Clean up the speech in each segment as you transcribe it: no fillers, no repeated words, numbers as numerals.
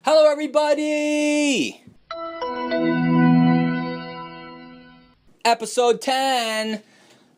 Hello, everybody! Episode 10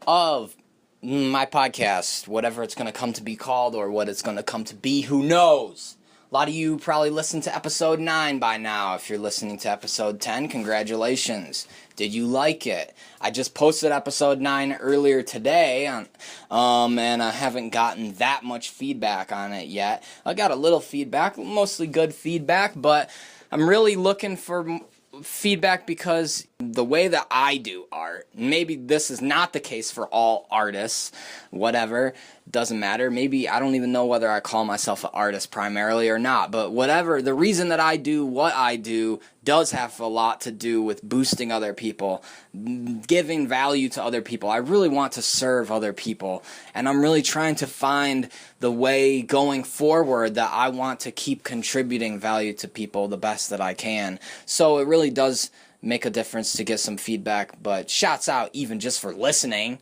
of my podcast, whatever it's going to come to be called or what it's going to come to be, who knows? A lot of you probably listened to episode 9 by now. If you're listening to episode 10, congratulations. Did you like it? I just posted episode 9 earlier today, and I haven't gotten that much feedback on it yet. I got a little feedback, mostly good feedback, but I'm really looking for feedback because the way that I do art, maybe this is not the case for all artists, whatever, doesn't matter. Maybe I don't even know whether I call myself an artist primarily or not, but whatever, the reason that I do what I do does have a lot to do with boosting other people, giving value to other people. I really want to serve other people, and I'm really trying to find the way going forward that I want to keep contributing value to people the best that I can. So it really does make a difference to get some feedback, but shouts out even just for listening.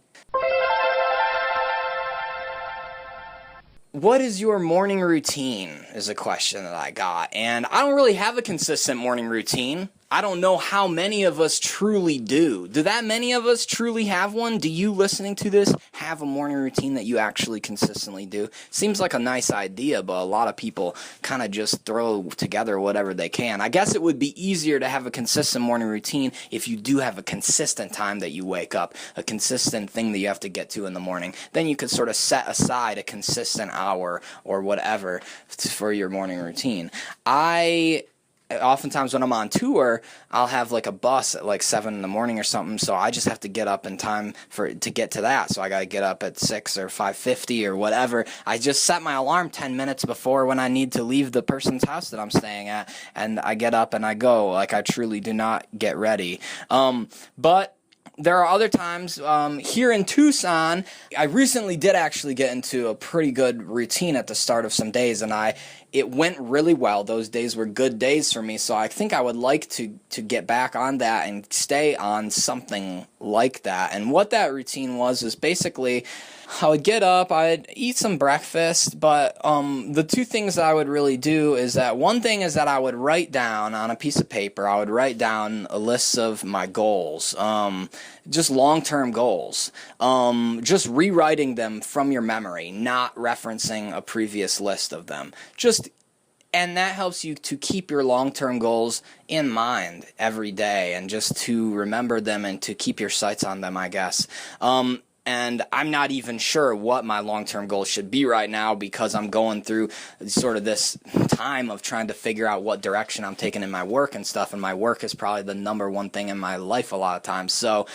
What is your morning routine is a question that I got, and I don't really have a consistent morning routine. I don't know how many of us truly do. Do that many of us truly have one? Do you listening to this have a morning routine that you actually consistently do? Seems like a nice idea, but a lot of people kind of just throw together whatever they can. I guess it would be easier to have a consistent morning routine if you do have a consistent time that you wake up, a consistent thing that you have to get to in the morning. Then you could sort of set aside a consistent hour or whatever for your morning routine. Oftentimes when I'm on tour, I'll have like a bus at like 7 in the morning or something, so I just have to get up in time to get to that. So I got to get up at 6 or 5:50 or whatever. I just set my alarm 10 minutes before when I need to leave the person's house that I'm staying at, and I get up and I go. Like, I truly do not get ready. But there are other times here in Tucson. I recently did actually get into a pretty good routine at the start of some days, and it went really well. Those days were good days for me, so I think I would like to get back on that and stay on something like that. And what that routine was is basically I would get up, I'd eat some breakfast, but the two things that I would really do is that one thing is that I would write down on a piece of paper, I would write down a list of my goals, just long-term goals, just rewriting them from your memory, not referencing a previous list of them. And that helps you to keep your long-term goals in mind every day and just to remember them and to keep your sights on them, I guess. And I'm not even sure what my long-term goals should be right now because I'm going through sort of this time of trying to figure out what direction I'm taking in my work and stuff, and my work is probably the number one thing in my life a lot of times. So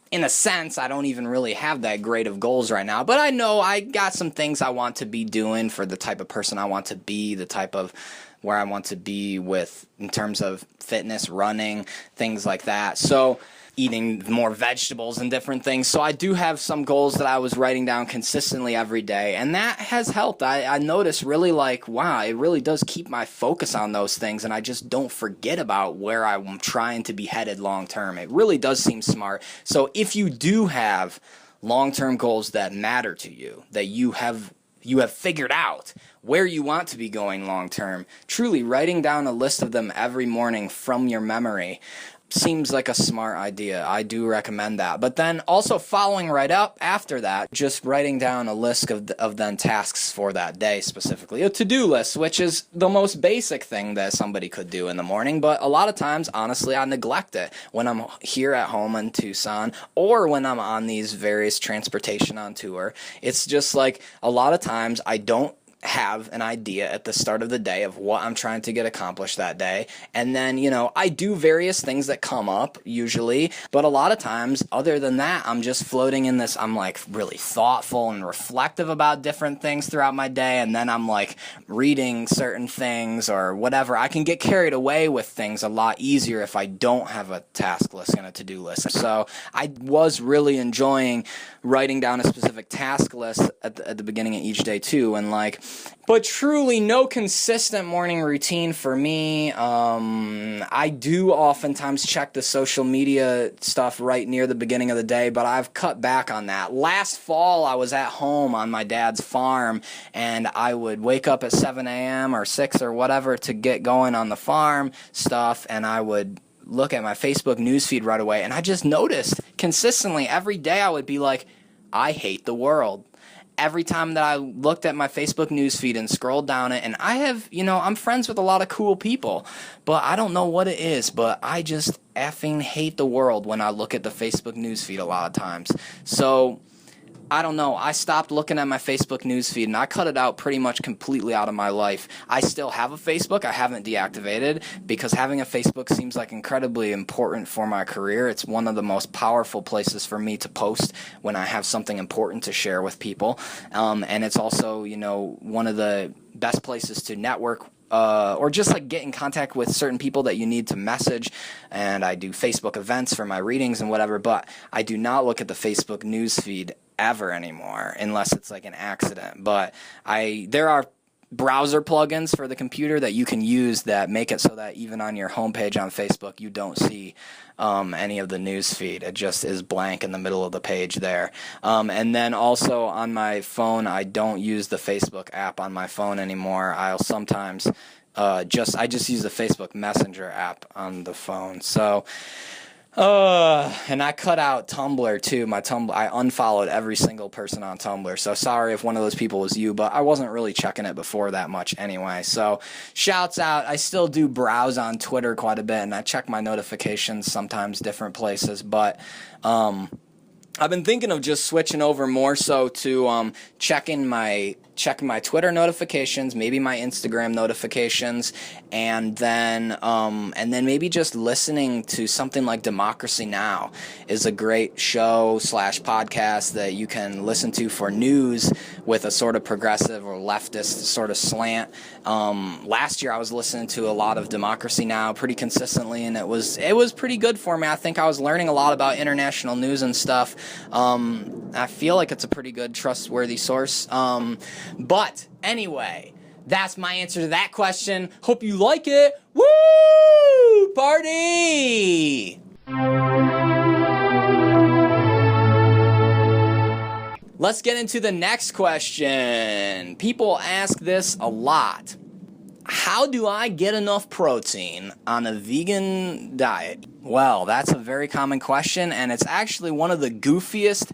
in a sense, I don't even really have that great of goals right now, but I know I got some things I want to be doing for the type of person I want to be, the type of where I want to be with in terms of fitness, running, things like that. So eating more vegetables and different things. So I do have some goals that I was writing down consistently every day, and that has helped. I noticed really like, wow, it really does keep my focus on those things, and I just don't forget about where I'm trying to be headed long term. It really does seem smart. So if you do have long-term goals that matter to you, that you have figured out where you want to be going long term, truly writing down a list of them every morning from your memory seems like a smart idea. I do recommend that. But then also following right up after that, just writing down a list of then tasks for that day specifically. A to-do list, which is the most basic thing that somebody could do in the morning. But a lot of times, honestly, I neglect it when I'm here at home in Tucson or when I'm on these various transportation on tour. It's just like a lot of times I don't have an idea at the start of the day of what I'm trying to get accomplished that day. And then, I do various things that come up usually, but a lot of times other than that, I'm just floating in this, I'm like really thoughtful and reflective about different things throughout my day. And then I'm like reading certain things or whatever. I can get carried away with things a lot easier if I don't have a task list and a to-do list. So I was really enjoying writing down a specific task list at the beginning of each day too. And like, But truly, no consistent morning routine for me. I do oftentimes check the social media stuff right near the beginning of the day, but I've cut back on that. Last fall, I was at home on my dad's farm, and I would wake up at 7 a.m. or 6 or whatever to get going on the farm stuff, and I would look at my Facebook newsfeed right away, and I just noticed consistently every day I would be like, I hate the world. Every time that I looked at my Facebook newsfeed and scrolled down it, and I have, I'm friends with a lot of cool people, but I don't know what it is, but I just effing hate the world when I look at the Facebook newsfeed a lot of times. So, I don't know. I stopped looking at my Facebook newsfeed, and I cut it out pretty much completely out of my life. I still have a Facebook. I haven't deactivated because having a Facebook seems like incredibly important for my career. It's one of the most powerful places for me to post when I have something important to share with people. And it's also, one of the best places to network or just like get in contact with certain people that you need to message. And I do Facebook events for my readings and whatever, but I do not look at the Facebook newsfeed ever anymore unless it's like an accident. But there are browser plugins for the computer that you can use that make it so that even on your homepage on Facebook you don't see any of the news feed. It just is blank in the middle of the page there. And then also on my phone, I don't use the Facebook app on my phone anymore. I'll sometimes I just use the Facebook Messenger app on the phone. So and I cut out Tumblr too. I unfollowed every single person on Tumblr. So sorry if one of those people was you, but I wasn't really checking it before that much anyway. So shouts out. I still do browse on Twitter quite a bit, and I check my notifications sometimes different places, but I've been thinking of just switching over more so to checking my Twitter notifications, maybe my Instagram notifications, and then maybe just listening to something like Democracy Now! Is a great show / podcast that you can listen to for news with a sort of progressive or leftist sort of slant. Last year I was listening to a lot of Democracy Now! Pretty consistently, and it was pretty good for me. I think I was learning a lot about international news and stuff. I feel like it's a pretty good, trustworthy source. But anyway, that's my answer to that question. Hope you like it. Woo! Party! Let's get into the next question. People ask this a lot. How do I get enough protein on a vegan diet? Well, that's a very common question, and it's actually one of the goofiest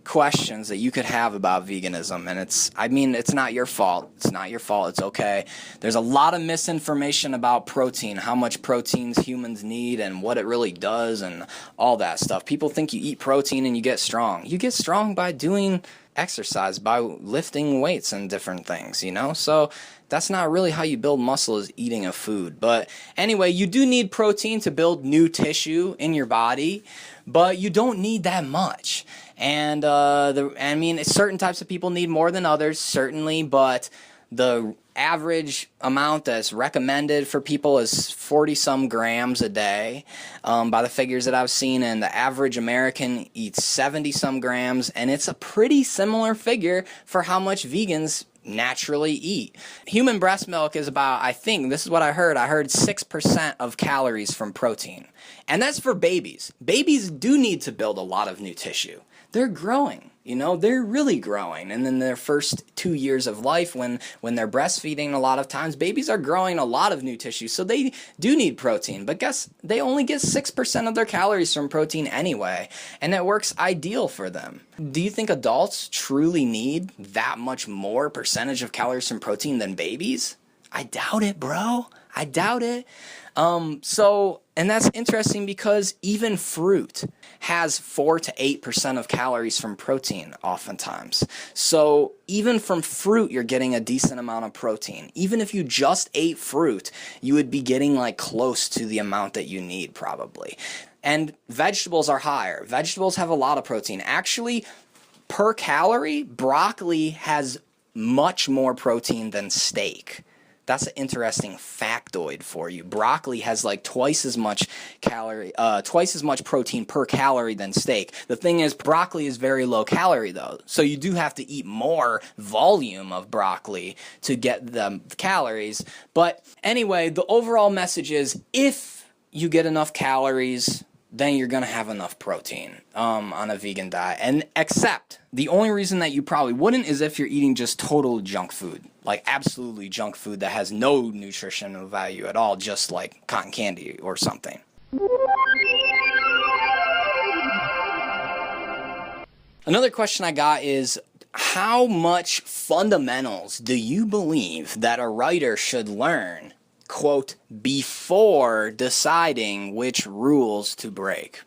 questions that you could have about veganism. And it's not your fault. It's not your fault. It's okay. There's a lot of misinformation about protein, how much proteins humans need and what it really does and all that stuff. People think you eat protein and you get strong. You get strong by doing exercise, by lifting weights and different things, So that's not really how you build muscle, is eating a food. But anyway, you do need protein to build new tissue in your body, but you don't need that much. And certain types of people need more than others, certainly, but the average amount that's recommended for people is 40-some grams a day by the figures that I've seen, and the average American eats 70-some grams, and it's a pretty similar figure for how much vegans naturally eat. Human breast milk is about, I think, this is what I heard 6% of calories from protein. And that's for babies. Babies do need to build a lot of new tissue. They're growing, they're really growing. And in their first 2 years of life, when they're breastfeeding, a lot of times babies are growing a lot of new tissue. So they do need protein, but they only get 6% of their calories from protein anyway. And it works ideal for them. Do you think adults truly need that much more percentage of calories from protein than babies? I doubt it, bro. I doubt it. And that's interesting because even fruit has 4 to 8% of calories from protein oftentimes. So even from fruit, you're getting a decent amount of protein. Even if you just ate fruit, you would be getting like close to the amount that you need probably. And vegetables are higher. Vegetables have a lot of protein. Actually, per calorie, broccoli has much more protein than steak. That's an interesting factoid for you. Broccoli has like twice as much protein per calorie than steak. The thing is, broccoli is very low calorie though, so you do have to eat more volume of broccoli to get the calories. But anyway, the overall message is, if you get enough calories, then you're going to have enough protein on a vegan diet. And except the only reason that you probably wouldn't is if you're eating just total junk food, like absolutely junk food that has no nutritional value at all, just like cotton candy or something. Another question I got is, how much fundamentals do you believe that a writer should learn, quote, before deciding which rules to break?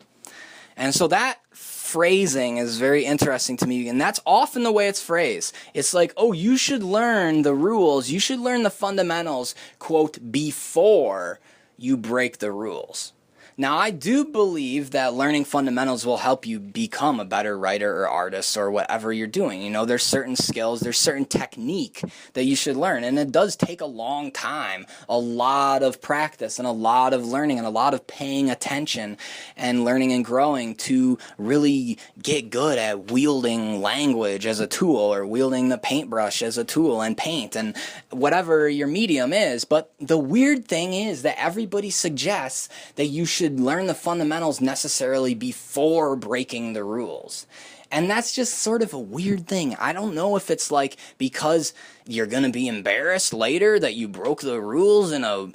And so that phrasing is very interesting to me, and that's often the way it's phrased. It's like, oh, you should learn the rules, you should learn the fundamentals, quote, before you break the rules. Now, I do believe that learning fundamentals will help you become a better writer or artist or whatever you're doing. You know, there's certain skills, there's certain technique that you should learn, and it does take a long time, a lot of practice and a lot of learning and a lot of paying attention and learning and growing to really get good at wielding language as a tool, or wielding the paintbrush as a tool and paint and whatever your medium is. But the weird thing is that everybody suggests that you should learn the fundamentals necessarily before breaking the rules. And that's just sort of a weird thing. I don't know if it's like because you're going to be embarrassed later that you broke the rules in an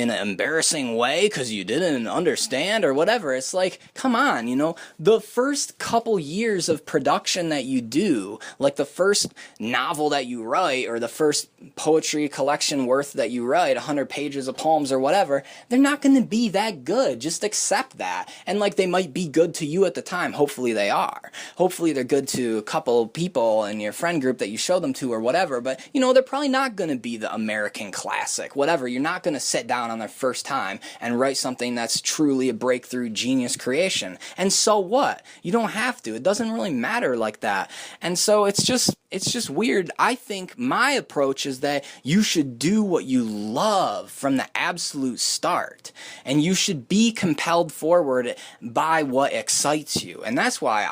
embarrassing way because you didn't understand or whatever. It's like, come on, you know, the first couple years of production that you do, like the first novel that you write or the first poetry collection worth that you write, 100 pages of poems or whatever, they're not going to be that good. Just accept that. And like, they might be good to you at the time. Hopefully they are. Hopefully they're good to a couple people in your friend group that you show them to or whatever. But, you know, they're probably not going to be the American classic, whatever. You're not going to sit down on their first time and write something that's truly a breakthrough genius creation. And so what? You don't have to. It doesn't really matter like that. And so it's just weird. I think my approach is that you should do what you love from the absolute start, and you should be compelled forward by what excites you. And that's why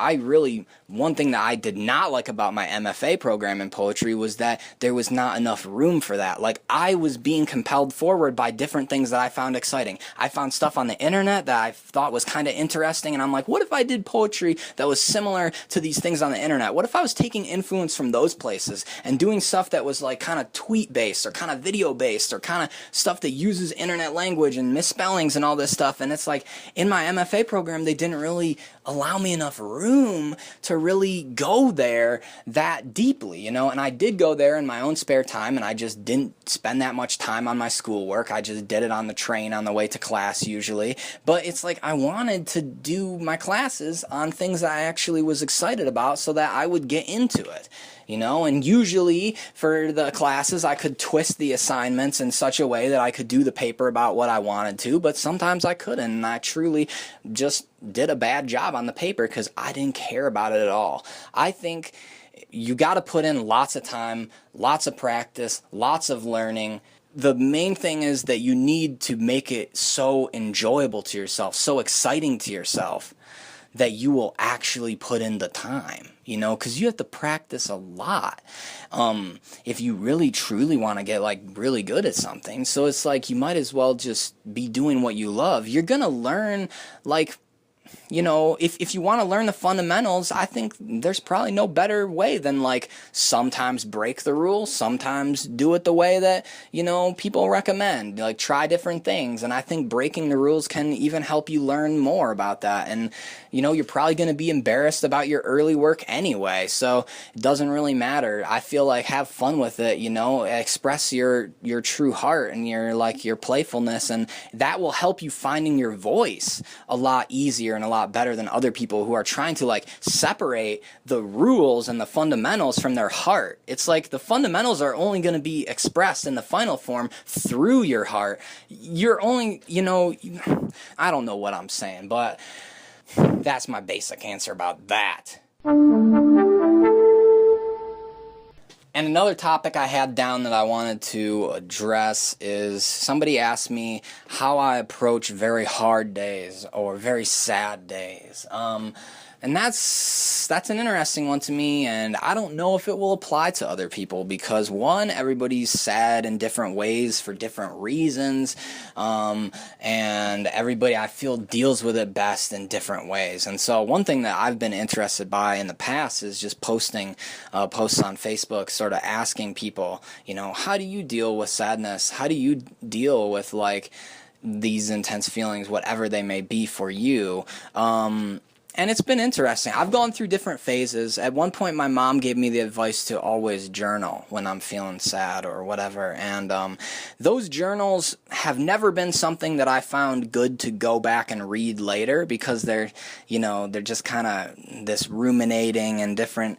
one thing that I did not like about my MFA program in poetry was that there was not enough room for that. Like, I was being compelled forward by different things that I found exciting. I found stuff on the internet that I thought was kind of interesting, and I'm like, what if I did poetry that was similar to these things on the internet? What if I was taking influence from those places and doing stuff that was like kind of tweet based or kind of video based or kind of stuff that uses internet language and misspellings and all this stuff? And it's like, in my MFA program, they didn't really allow me enough room to really go there that deeply, you know. And I did go there in my own spare time, and I just didn't spend that much time on my schoolwork. I just did it on the train on the way to class usually. But it's like, I wanted to do my classes on things that I actually was excited about so that I would get into it, you know. And usually for the classes, I could twist the assignments in such a way that I could do the paper about what I wanted to, but sometimes I couldn't, and I truly just did a bad job on the paper because I didn't care about it at all. I think you got to put in lots of time, lots of practice, lots of learning. The main thing is that you need to make it so enjoyable to yourself, so exciting to yourself, that you will actually put in the time, you know, because you have to practice a lot if you really truly want to get like really good at something. So it's like, you might as well just be doing what you love. You're gonna learn, like, you know, if you want to learn the fundamentals, I think there's probably no better way than like sometimes break the rules, sometimes do it the way that, you know, people recommend, like try different things. And I think breaking the rules can even help you learn more about that. And, you know, you're probably going to be embarrassed about your early work anyway, so it doesn't really matter. I feel like have fun with it, you know, express your true heart and your playfulness, and that will help you finding your voice a lot easier and a lot better than other people who are trying to like separate the rules and the fundamentals from their heart. It's like the fundamentals are only going to be expressed in the final form through your heart. You're only, you know, I don't know what I'm saying, but that's my basic answer about that. And another topic I had down that I wanted to address is somebody asked me how I approach very hard days or very sad days. And that's an interesting one to me, and I don't know if it will apply to other people because, one, everybody's sad in different ways for different reasons, and everybody, I feel, deals with it best in different ways. And so one thing that I've been interested by in the past is just posting posts on Facebook, sort of asking people, how do you deal with sadness? How do you deal with, like, these intense feelings, whatever they may be for you? And it's been interesting. I've gone through different phases. At one point, my mom gave me the advice to always journal when I'm feeling sad or whatever. And those journals have never been something that I found good to go back and read later because they're just kind of this ruminating and different.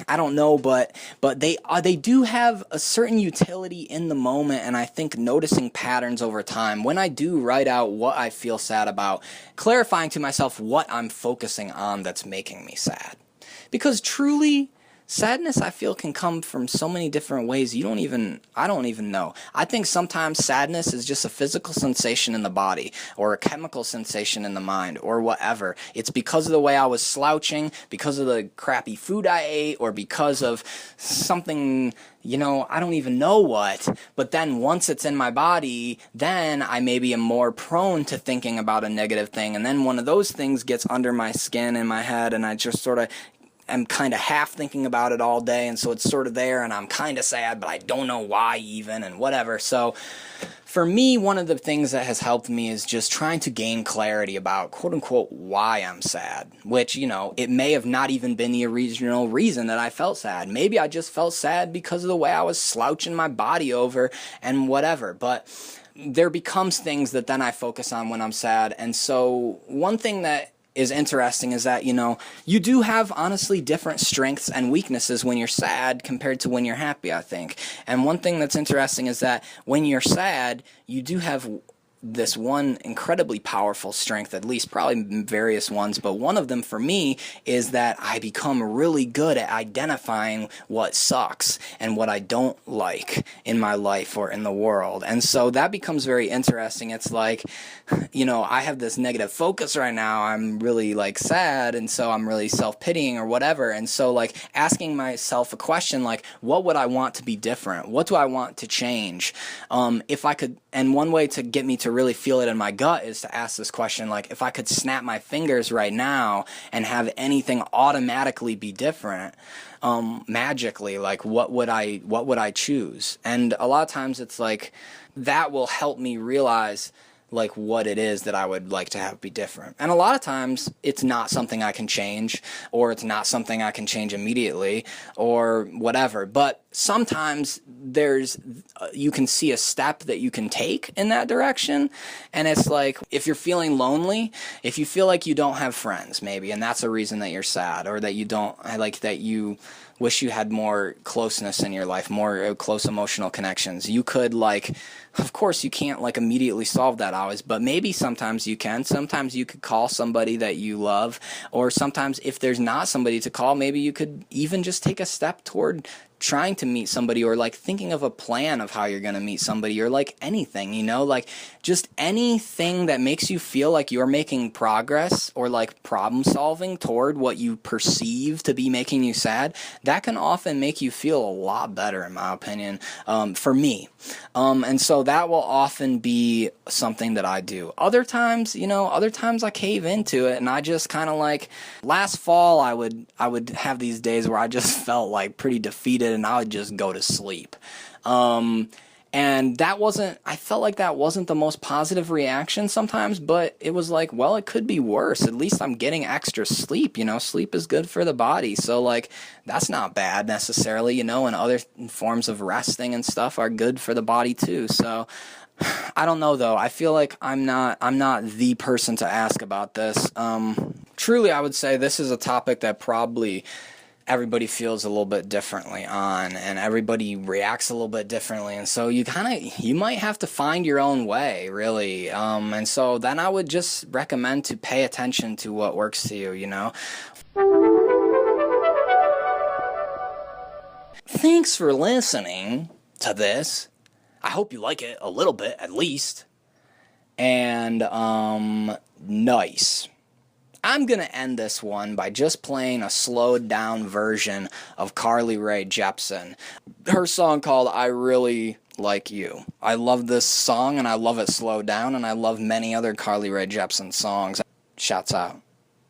I don't know, but they do have a certain utility in the moment, and I think noticing patterns over time. When I do write out what I feel sad about, clarifying to myself what I'm focusing on that's making me sad. Because truly, sadness, I feel, can come from so many different ways I don't even know. I think sometimes sadness is just a physical sensation in the body or a chemical sensation in the mind or whatever. It's because of the way I was slouching, because of the crappy food I ate, or because of something, I don't even know what. But then once it's in my body, then I maybe am more prone to thinking about a negative thing. And then one of those things gets under my skin in my head, and I just sort of I'm kind of half thinking about it all day, and so it's sort of there, and I'm kind of sad, but I don't know why even, and whatever. So for me, one of the things that has helped me is just trying to gain clarity about, quote-unquote, why I'm sad, which, it may have not even been the original reason that I felt sad. Maybe I just felt sad because of the way I was slouching my body over and whatever, but there becomes things that then I focus on when I'm sad. And so one thing that is interesting is that, you do have honestly different strengths and weaknesses when you're sad compared to when you're happy, I think. And one thing that's interesting is that when you're sad, you do have this one incredibly powerful strength, at least probably various ones, but one of them for me is that I become really good at identifying what sucks and what I don't like in my life or in the world. And so that becomes very interesting. It's like, I have this negative focus right now. I'm really like sad, and so I'm really self-pitying or whatever. And so like asking myself a question like, what would I want to be different? What do I want to change? If I could, and one way to get me to really feel it in my gut is to ask this question, like, if I could snap my fingers right now and have anything automatically be different, magically, like, what would I choose? And a lot of times it's like that will help me realize like what it is that I would like to have be different. And a lot of times it's not something I can change, or it's not something I can change immediately or whatever. But sometimes you can see a step that you can take in that direction. And it's like, if you're feeling lonely, if you feel like you don't have friends maybe, and that's a reason that you're sad, or that you don't like, that you wish you had more closeness in your life, more close emotional connections. You could of course you can't immediately solve that always, but maybe sometimes you can. Sometimes you could call somebody that you love, or sometimes if there's not somebody to call, maybe you could even just take a step toward trying to meet somebody, or thinking of a plan of how you're going to meet somebody, or anything, just anything that makes you feel like you're making progress or problem solving toward what you perceive to be making you sad. That can often make you feel a lot better, in my opinion, for me. And so that will often be something that I do. Other times I cave into it, and I just kind of last fall I would have these days where I just felt pretty defeated, and I would just go to sleep. And I felt like that wasn't the most positive reaction sometimes, but it was well, it could be worse. At least I'm getting extra sleep, sleep is good for the body. So that's not bad necessarily, and other forms of resting and stuff are good for the body too. So I don't know though. I feel like I'm not the person to ask about this. Truly, I would say this is a topic that probably everybody feels a little bit differently on, and everybody reacts a little bit differently, and so you might have to find your own way, really. And so then I would just recommend to pay attention to what works to you, thanks for listening to this. I hope you like it a little bit, at least. And, nice. I'm going to end this one by just playing a slowed down version of Carly Rae Jepsen. Her song called I Really Like You. I love this song, and I love it slowed down, and I love many other Carly Rae Jepsen songs. Shouts out.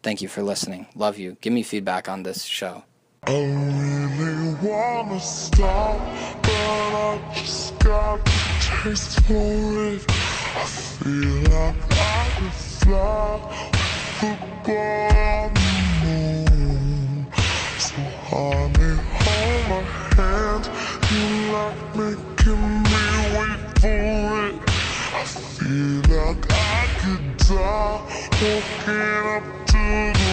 Thank you for listening. Love you. Give me feedback on this show. I really wanna stop, but I just got the taste for it. I feel like I could fly with the ball on the moon. So honey, hold my hand. You like making me wait for it. I feel like I could die walking up to the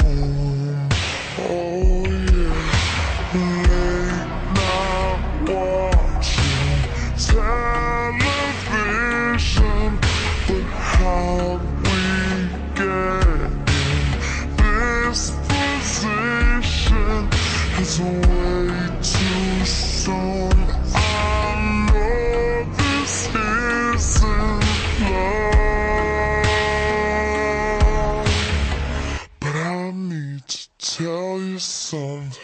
room. Oh yeah, late night watching television, but how'd we get in this position? It's way too soon. I know this isn't love, but I need to tell you something.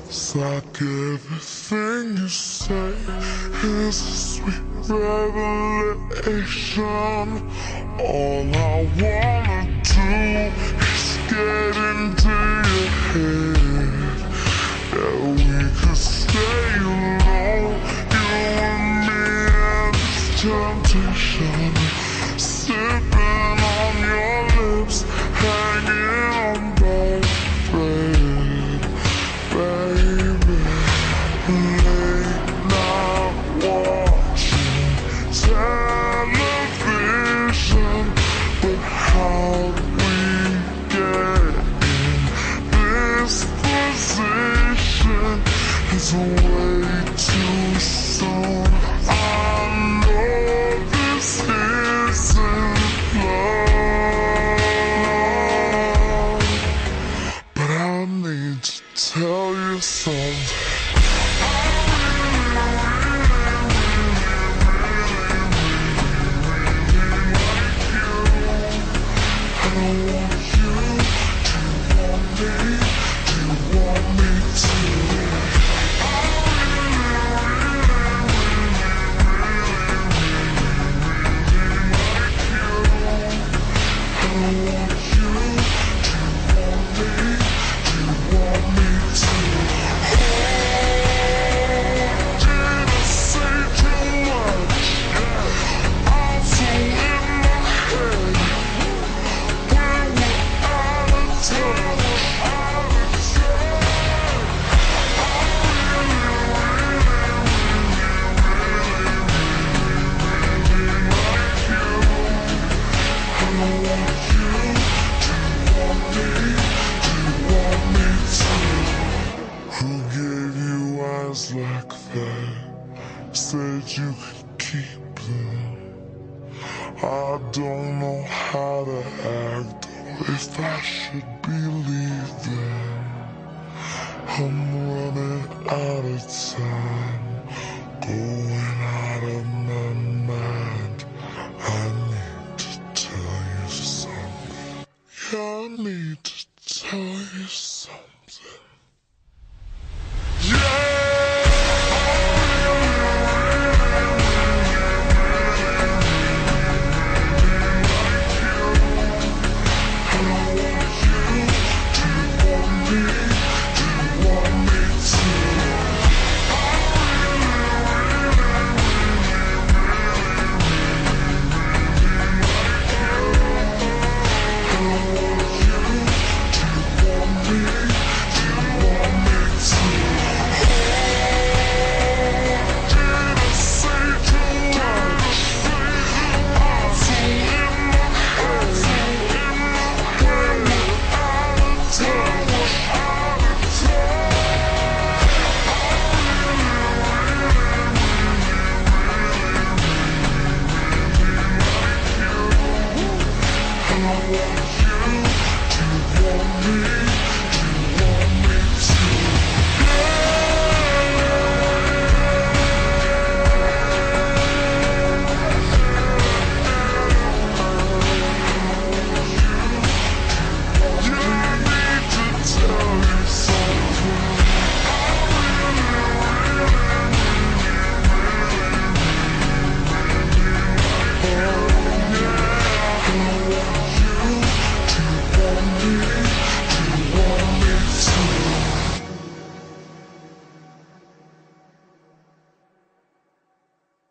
It's like everything you say is a sweet revelation. All I wanna do is get into your head. Yeah, we could stay alone, you and me and this temptation. Sipping on your lips, hanging on by a thread. Baby, late night watching television, but how'd we get in this position? It's way too soon. I know this isn't love, but I need to tell you something. Like that, said you could keep them. I don't know how to act or if I should believe them. I'm running out of time, going out of my mind. I need to tell you something. Yeah, I need to tell you something. Yeah! want